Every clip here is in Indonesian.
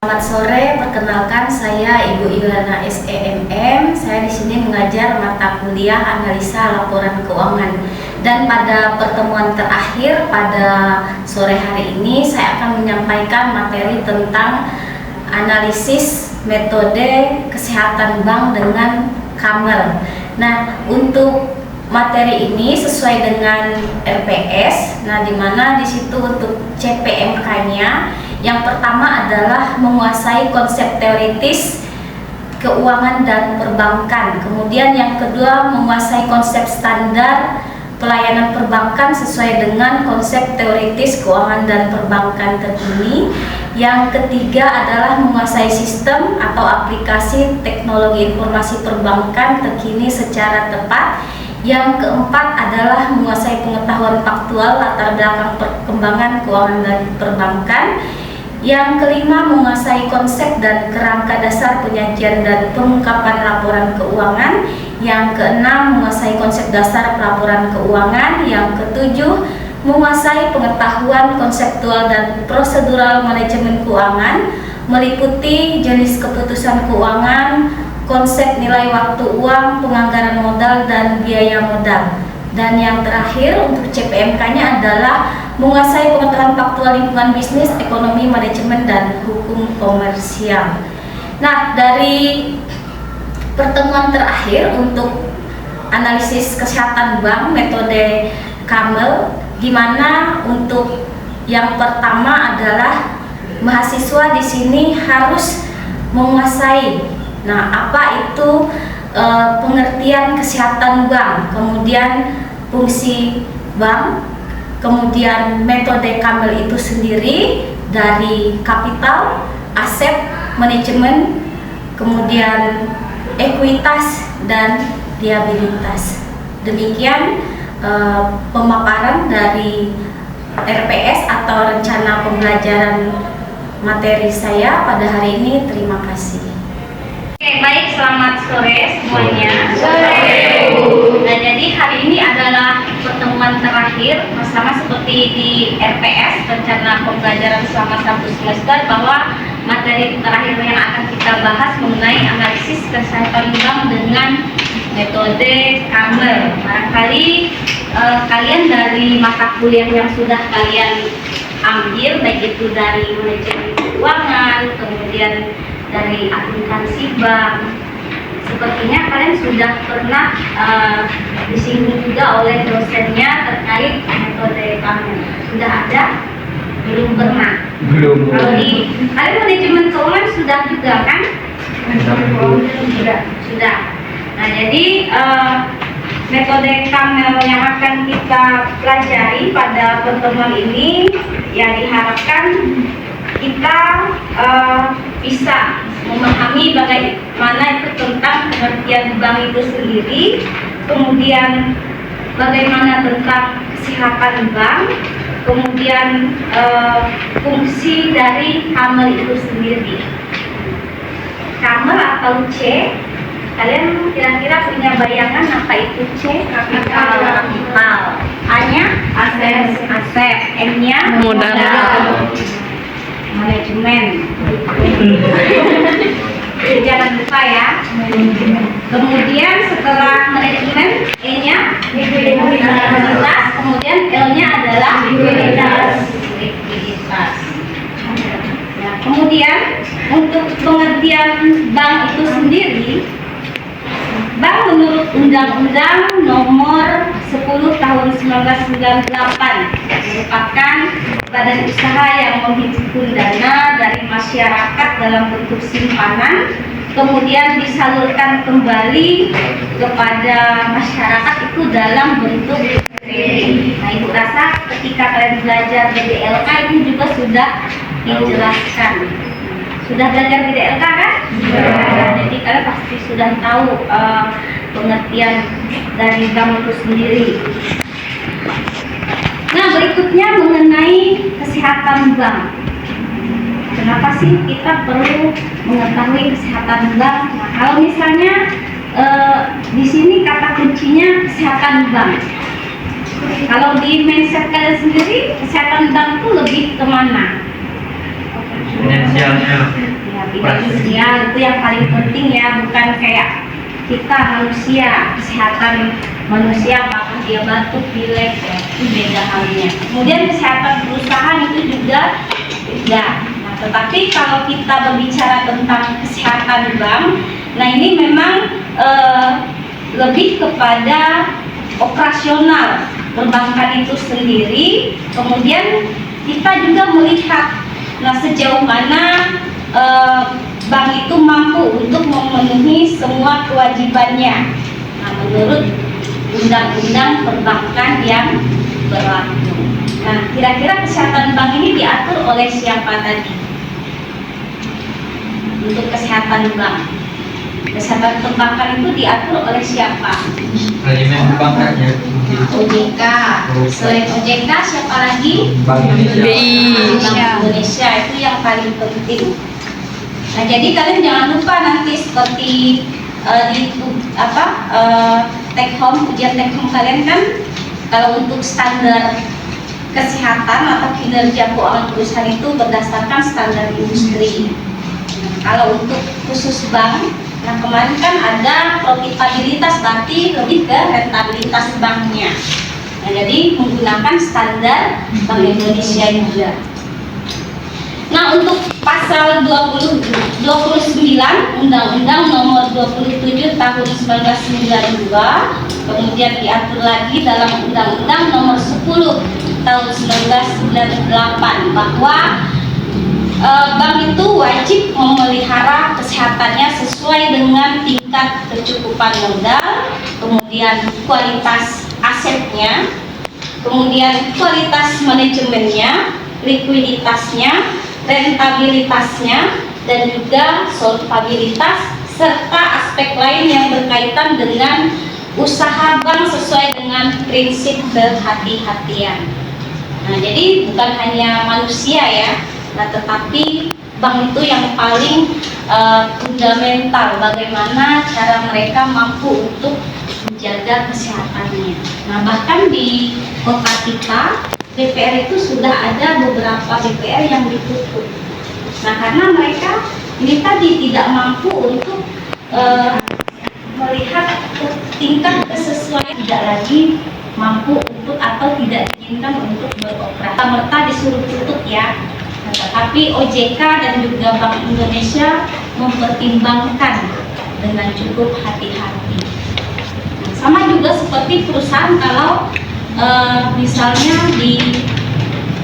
Selamat sore, perkenalkan saya Ibu Ilana SEMM. Saya di sini mengajar mata kuliah analisa laporan keuangan. Dan pada pertemuan terakhir pada sore hari ini saya akan menyampaikan materi tentang analisis metode kesehatan bank dengan Camel. Nah, untuk materi ini sesuai dengan RPS. Nah, di mana di situ untuk CPMK-nya yang pertama adalah menguasai konsep teoritis keuangan dan perbankan. Kemudian yang kedua menguasai konsep standar pelayanan perbankan sesuai dengan konsep teoritis keuangan dan perbankan terkini. Yang ketiga adalah menguasai sistem atau aplikasi teknologi informasi perbankan terkini secara tepat. Yang keempat adalah menguasai pengetahuan faktual latar belakang perkembangan keuangan dan perbankan. Yang kelima menguasai konsep dan kerangka dasar penyajian dan pengungkapan laporan keuangan. Yang keenam menguasai konsep dasar pelaporan keuangan. Yang ketujuh menguasai pengetahuan konseptual dan prosedural manajemen keuangan, meliputi jenis keputusan keuangan, konsep nilai waktu uang, penganggaran modal, dan biaya modal. Dan yang terakhir untuk CPMK-nya adalah menguasai pengetahuan faktual lingkungan bisnis, ekonomi, manajemen, dan hukum komersial. Nah, dari pertemuan terakhir untuk analisis kesehatan bank metode Camel, di mana untuk yang pertama adalah mahasiswa di sini harus menguasai. Nah, apa itu pengertian kesehatan bank, kemudian fungsi bank, kemudian metode Camel itu sendiri dari kapital, aset, manajemen, kemudian ekuitas dan liabilitas. Demikian pemaparan dari RPS atau rencana pembelajaran materi saya pada hari ini. Terima kasih. Oke, baik, selamat sore semuanya. Nah, jadi hari ini adalah pertemuan terakhir sama seperti di RPS, rencana pembelajaran selama 1 semester, bahwa materi terakhir yang akan kita bahas mengenai analisis kesehatan bank dengan metode Camel. Barangkali kalian dari mata kuliah yang sudah kalian ambil, baik itu dari manajemen keuangan, kemudian dari akuntansi bank, sepertinya kalian sudah pernah disinggung juga oleh dosennya terkait metode Camel. Sudah ada? Belum pernah? Belum. Kalau di kalian manajemen keuangan sudah juga kan? Sudah. Nah, jadi metode Camel yang akan kita pelajari pada pertemuan ini, ya diharapkan kita bisa memahami bagaimana itu tentang pengertian bank itu sendiri, kemudian bagaimana tentang kesehatan bank, kemudian fungsi dari Camel itu sendiri. Camel atau C, kalian kira-kira punya bayangan apa itu C? Kapital. A-nya aset, M-nya modal, manajemen. Jangan lupa ya. Kemudian setelah manajemen, E-nya likuiditas, kemudian L-nya adalah likuiditas. Nah, kemudian untuk pengertian bank itu sendiri, bank menurut Undang-Undang Nomor 10 Tahun 1998 merupakan badan usaha yang menghimpun dana dari masyarakat dalam bentuk simpanan, kemudian disalurkan kembali kepada masyarakat itu dalam bentuk kredit. Nah, Ibu rasa ketika kalian belajar BDLK ini juga sudah dijelaskan. Sudah belajar BDLK kan? Jadi kalian pasti sudah tahu pengertian dari bank itu sendiri. Nah, berikutnya mengenai kesehatan bank. Kenapa sih kita perlu mengetahui kesehatan bank? Nah, kalau misalnya di sini kata kuncinya kesehatan bank. Kalau di mindset kalian sendiri, kesehatan bank itu lebih kemana? finansialnya. Ya, finansial itu yang paling penting ya, bukan kayak kita manusia, kesehatan manusia apakah dia batuk, pilek, ya, itu beda halnya. Kemudian kesehatan perusahaan itu juga beda. Nah, tetapi kalau kita berbicara tentang kesehatan bank, nah ini memang lebih kepada operasional perbankan itu sendiri. Kemudian kita juga melihat, nah sejauh mana bank itu mampu untuk memenuhi semua kewajibannya. Nah, menurut undang-undang perbankan yang berlaku. Nah, kira-kira kesehatan bank ini diatur oleh siapa tadi? Untuk kesehatan bank, kesehatan perbankan itu diatur oleh siapa? Manajemen perbankannya. OJK. Selain OJK siapa lagi? Bank Indonesia. Bank Indonesia itu yang paling penting. Nah, jadi kalian jangan lupa nanti seperti di take home, ujian take home kalian kan, kalau untuk standar kesehatan atau kinerja keuangan perusahaan itu berdasarkan standar industri. Kalau untuk khusus bank, nah kemarin kan ada profitabilitas, berarti lebih ke rentabilitas banknya. Nah, jadi menggunakan standar Bank Indonesia juga. Nah, untuk pasal 29 Undang-Undang Nomor 27 Tahun 1992, kemudian diatur lagi dalam Undang-Undang Nomor 10 Tahun 1998 bahwa bank itu wajib memelihara kesehatannya sesuai dengan tingkat kecukupan modal, kemudian kualitas asetnya, kemudian kualitas manajemennya, likuiditasnya, rentabilitasnya, dan juga solvabilitas, serta aspek lain yang berkaitan dengan usaha bank sesuai dengan prinsip kehati-hatian. Nah, jadi bukan hanya manusia ya, nah tetapi bank itu yang paling fundamental, bagaimana cara mereka mampu untuk menjaga kesehatannya. Nah, bahkan di kota kita BPR itu sudah ada beberapa BPR yang ditutup. Nah, karena mereka ini tadi tidak mampu untuk melihat tingkat kesesuaian, tidak lagi mampu untuk atau tidak diizinkan untuk beroperasi. Merta disuruh tutup ya. Nah, tetapi OJK dan juga Bank Indonesia mempertimbangkan dengan cukup hati-hati. Nah, sama juga seperti perusahaan kalau misalnya di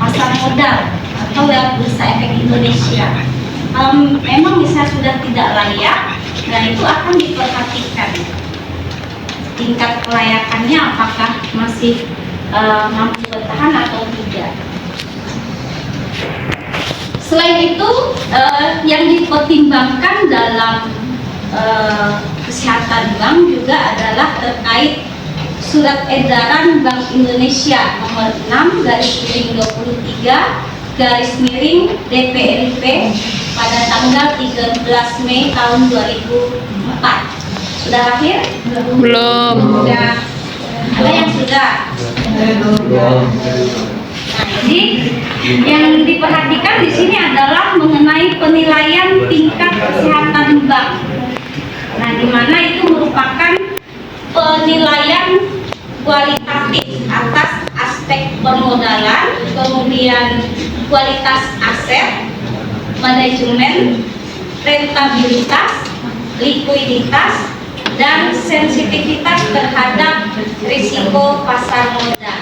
pasar modal atau lewat Bursa Efek Indonesia, memang misalnya sudah tidak layak, nah itu akan diperhatikan tingkat kelayakannya apakah masih mampu bertahan atau tidak. Selain itu, yang dipertimbangkan dalam kesehatan bank juga adalah terkait Surat Edaran Bank Indonesia nomor 6/23/DPRIP pada tanggal 13 Mei tahun 2004. Sudah lahir? Belum. Sudah. Ada yang sudah? Nah, jadi yang diperhatikan di sini adalah mengenai penilaian tingkat kesehatan bank. Nah, di mana itu merupakan penilaian kualitatif atas aspek permodalan, kemudian kualitas aset, manajemen, rentabilitas, likuiditas, dan sensitivitas terhadap risiko pasar modal.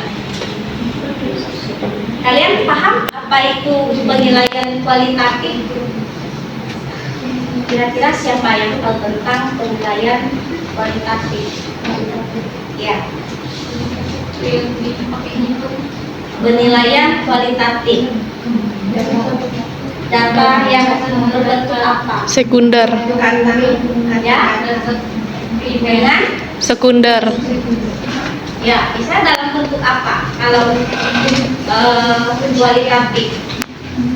Kalian paham apa itu penilaian kualitatif? Kira-kira siapa yang tahu tentang penilaian kualitatif? Ya. Penilaian kualitatif. Data yang berbentuk apa? Sekunder. Ya. Dengan Sekunder. ya, bisa dalam bentuk apa? Kalau kualitatif,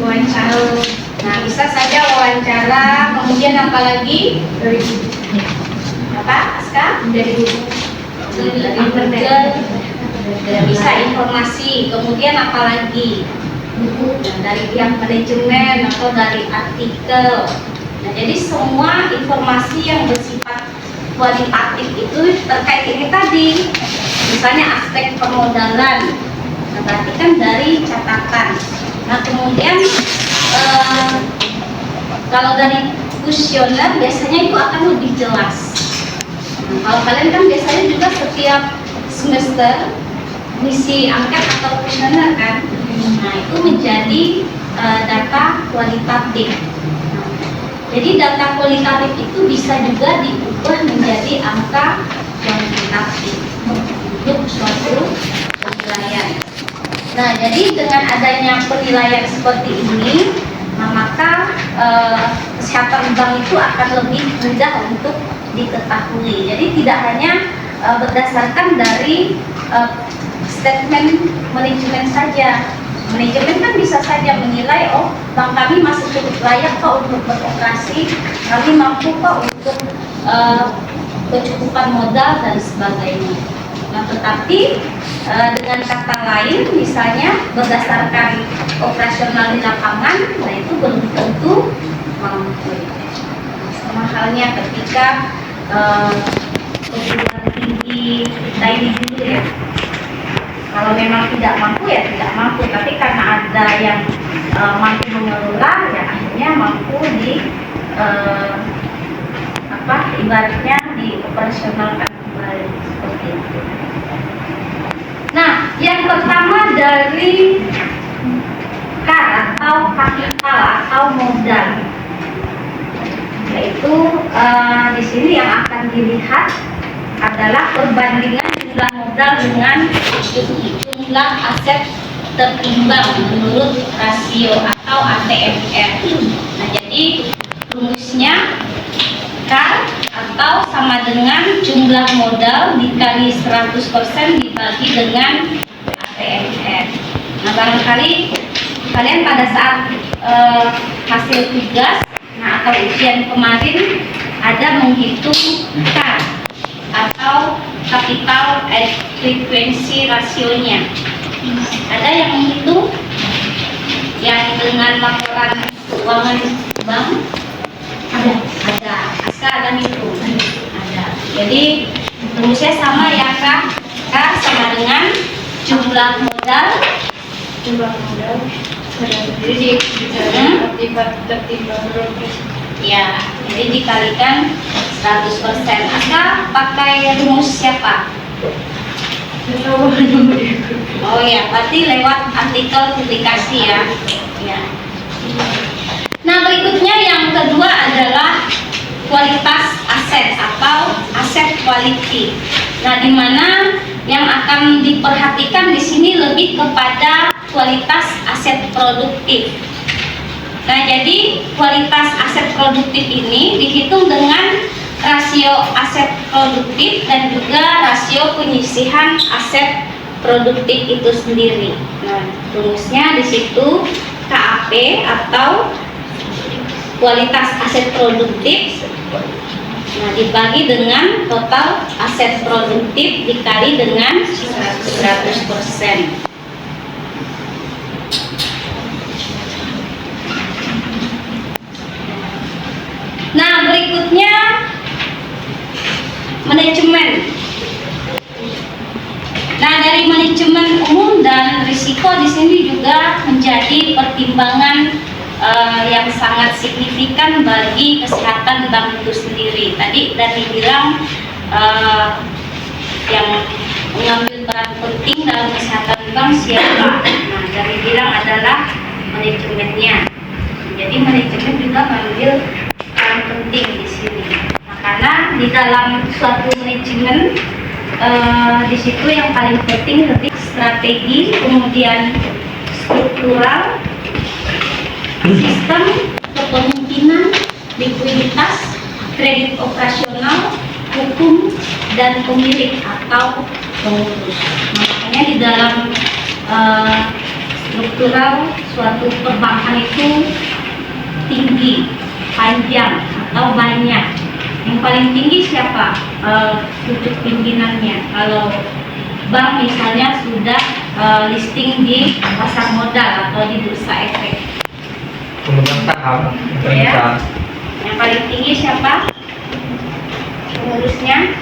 wawancara. Nah, bisa saja wawancara, kemudian apa lagi? Apa, Aska? Dari internet. Bisa informasi, kemudian apa lagi? buku dari pihak manajemen atau dari artikel. Nah, jadi semua informasi yang bersifat kualitatif itu terkait ini tadi, misalnya aspek permodalan, nah, berarti kan dari catatan. Nah, kemudian kalau dari kuesioner biasanya itu akan lebih jelas. Nah, kalau kalian kan biasanya juga setiap semester misi angket atau kuesioner kan, nah itu menjadi data kualitatif. Jadi data kualitatif itu bisa juga diubah menjadi angka kuantitatif untuk suatu penilaian. Nah, jadi dengan adanya penilaian seperti ini, maka kesehatan bank itu akan lebih mudah untuk diketahui. Jadi tidak hanya berdasarkan dari statement manajemen saja. Manajemen kan bisa saja menilai, oh bank kami masih cukup layak kok untuk beroperasi, kami mampu kok untuk kecukupan modal dan sebagainya. Nah, tetapi dengan kata lain, misalnya berdasarkan operasional di lapangan, nah itu belum tentu mampu. Sama halnya ketika perguruan tinggi kita ini dulu ya. Kalau memang tidak mampu ya tidak mampu, tapi karena ada yang mampu mengelola, ya akhirnya mampu di ibaratnya dioperasionalkan kembali seperti itu. Nah, yang pertama dari KAR atau kapital atau modal, yaitu di sini yang akan dilihat adalah perbandingan jumlah modal dengan jumlah aset terimbang menurut rasio atau ATMR. Nah, jadi rumusnya KAR atau sama dengan jumlah modal dikali 100% dibagi dengan ATMR. Nah, barangkali kalian pada saat hasil tugas atau ujian kemarin ada menghitung KAR atau capital equivalence rasionya. Ada yang menghitung yang dengan laporan keuangan bank? Ada. Aska ada hitung? Ada. Jadi rumusnya sama ya Kak? KAR sama dengan jumlah modal. Jadi ya, jadi dikalikan 100%. Aska pakai rumus siapa? Oh ya, berarti lewat artikel publikasi ya. Nah, berikutnya yang kedua adalah kualitas aset atau aset quality. Nah, di mana yang akan diperhatikan di sini lebih kepada kualitas aset produktif. Nah, jadi kualitas aset produktif ini dihitung dengan rasio aset produktif dan juga rasio penyisihan aset produktif itu sendiri. Nah, rumusnya di situ KAP atau kualitas aset produktif, nah, dibagi dengan total aset produktif dikali dengan 100%. Nah, berikutnya manajemen. Nah, dari manajemen umum dan risiko di sini juga menjadi pertimbangan yang sangat signifikan bagi kesehatan bank itu sendiri. Tadi dibilang yang mengambil peran penting dalam kesehatan bank siapa? Nah, dari bilang adalah manajemennya. Jadi manajemen juga mengambil peran penting di sini. Nah, karena di dalam suatu manajemen di situ yang paling penting lebih strategi, kemudian struktural, sistem kepemimpinan, likuiditas, kredit operasional, hukum, dan pemilik atau pengurus. Makanya di dalam struktural suatu perbankan itu tinggi, panjang, atau banyak. Yang paling tinggi siapa? Pucuk pimpinannya. Kalau bank misalnya sudah listing di pasar modal atau di bursa efek. Pemegang saham Ya. Yang paling tinggi siapa? Pengurusnya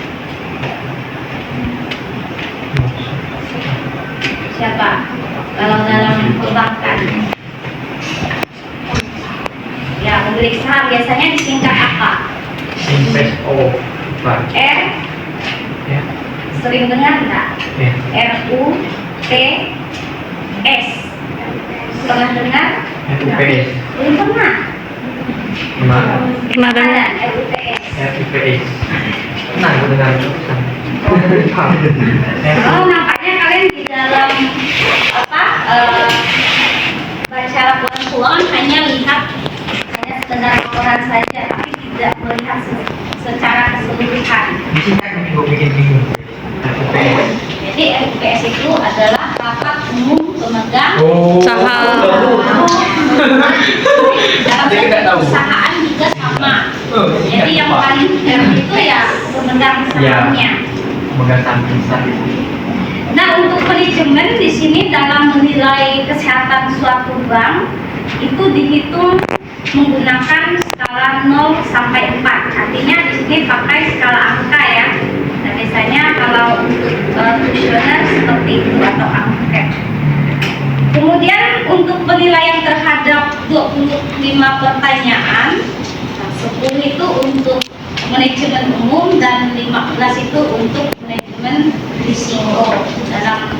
siapa? Kalau dalam perbankan, ya pemilik saham biasanya disingkat apa? Investor. Pak. R. Ya. Sering dengar nggak? Ya. RUPS. Pernah dengar? RUPS. Belum pernah. Gimana? Pernah dengar? Ada RUPS. RUPS. Nah, aku dengar itu. Oh, nampaknya kalian di dalam apa? Baca laporan keuangan hanya sekedar laporan saja, tapi tidak melihat secara keseluruhan. Di sini aku juga bikin bingung. RUPS. Jadi RUPS itu adalah rapat umum pemegang Saham. dalam Saya nggak tahu. perusahaan juga sama. Oh, Jadi yang Pak. paling keren itu ya pemegang sahamnya. Pemegang saham besar. Nah, untuk manajemen di sini dalam menilai kesehatan suatu bank itu dihitung menggunakan skala 0 sampai 4. Artinya di sini pakai skala angka ya. Nah, biasanya kalau untuk kuesioner seperti itu atau angket. Kemudian untuk penilaian terhadap 25 pertanyaan, 10 itu untuk manajemen umum dan 15 itu untuk manajemen risiko dalam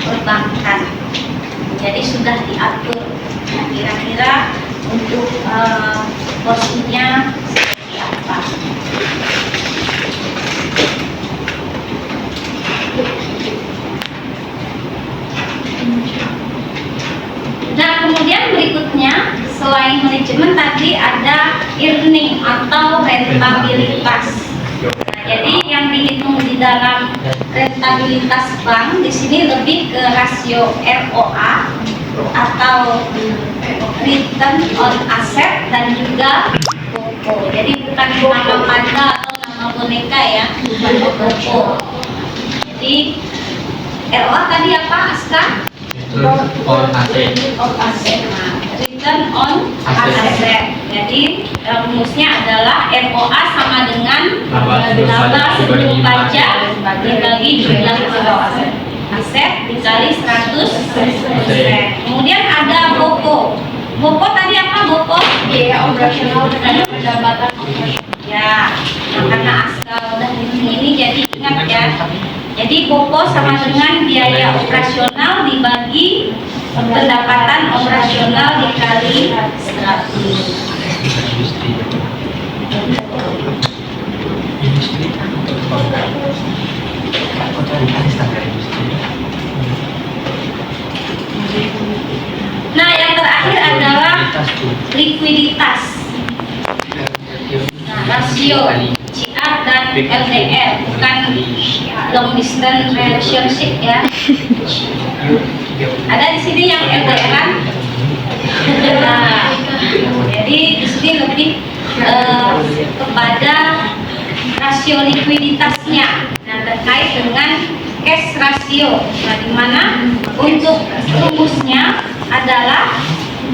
perbankan. Jadi sudah diatur kira-kira untuk porsinya seperti apa. Nah, kemudian berikutnya selain manajemen tadi ada earning atau rentabilitas. Nah, jadi yang dihitung di dalam rentabilitas bank di sini lebih ke rasio ROA atau return on asset dan juga BOPO. Jadi bukan nama panda atau nama boneka ya, bukan BOPO. Jadi ROA tadi apa, Aska? On asset. On asset. Nah, return on asset. Jadi rumusnya adalah ROA sama dengan laba sebelum pajak dibagi jumlah aset dikali 100%. Kemudian ada BOPO. BOPO tadi apa BOPO? Biaya operasional dan pendapatan operasional. Ya, nah, karena Aska udah ini jadi ingat ya. Jadi BOPO sama dengan biaya operasional dibagi pendapatan operasional dikali 100. Nah, yang terakhir adalah likuiditas. Nah, rasio CR dan LDR, bukan long distance relationship ya. Ada di sini yang LDR-an. Nah, jadi di sini lebih kepada rasio likuiditasnya. Nah, terkait dengan cash ratio. Nah, di mana untuk rumusnya adalah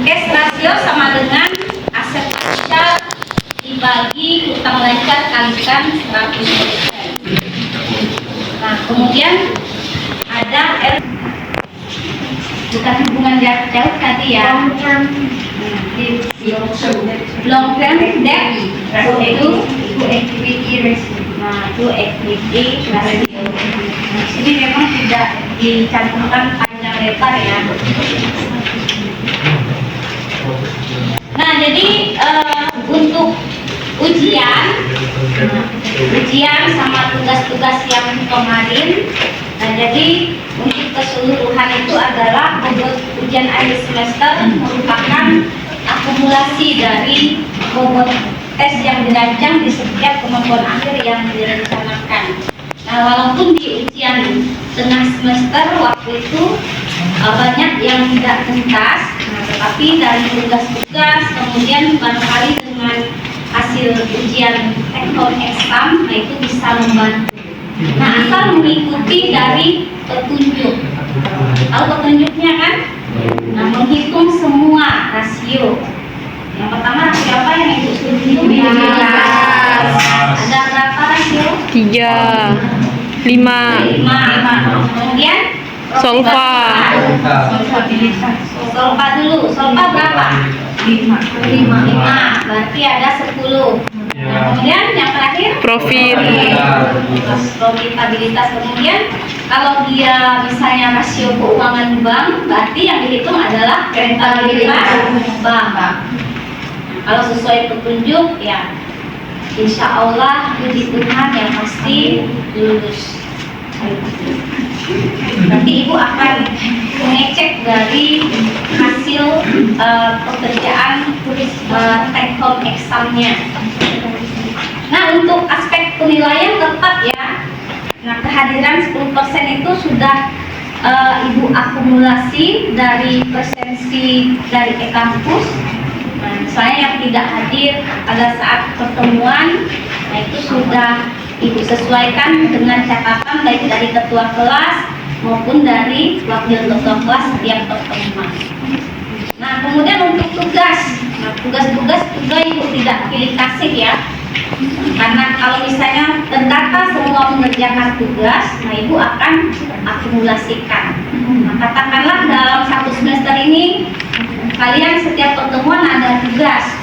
cash ratio sama dengan aset besar dibagi utang lancar kalikan 100%. Nah, kemudian ada bukan hubungan jarak jauh tadi ya. Long term debt itu equity ratio. Nah, itu equity ratio. Di sini memang tidak dicantumkan panjang lebar ya. Nah, jadi untuk ujian sama tugas-tugas yang kemarin, nah jadi untuk keseluruhan itu adalah bobot ujian akhir semester merupakan akumulasi dari bobot tes yang dirancang di setiap kemampuan akhir yang direncanakan. Nah, walaupun di ujian tengah semester waktu itu banyak yang tidak tuntas, tetapi dari tugas-tugas kemudian barangkali dengan hasil ujian take home exam, nah itu bisa membantu. Nah, asal mengikuti dari petunjuk Tahu petunjuknya kan? Nah, menghitung semua rasio. Yang pertama rasio apa yang Ibu setuju? Ada berapa rasio? 3, 5, 5. Kemudian Solva. Solva dulu. Solva berapa? 5. Berarti ada 10. Nah, kemudian yang terakhir Profit. profitabilitas. Kemudian kalau dia misalnya rasio keuangan bank, berarti yang dihitung adalah rentabilitas bank. Kalau sesuai petunjuk ya insya Allah puji Tuhan yang pasti lulus. Nanti Ibu akan mengecek dari hasil pekerjaan take home examnya. Nah, untuk aspek penilaian tetap ya. Nah, kehadiran 10% itu sudah Ibu akumulasi dari presensi dari e-kampus. Nah, misalnya yang tidak hadir pada saat pertemuan, nah itu sudah Ibu sesuaikan dengan catatan baik dari ketua kelas maupun dari wakil ketua kelas setiap pertemuan. Nah, kemudian untuk tugas, nah tugas-tugas juga Ibu tidak pilih kasih ya. Karena kalau misalnya terdata semua mengerjakan tugas, nah Ibu akan akumulasikan. Nah, katakanlah dalam 1 semester ini kalian setiap pertemuan ada tugas.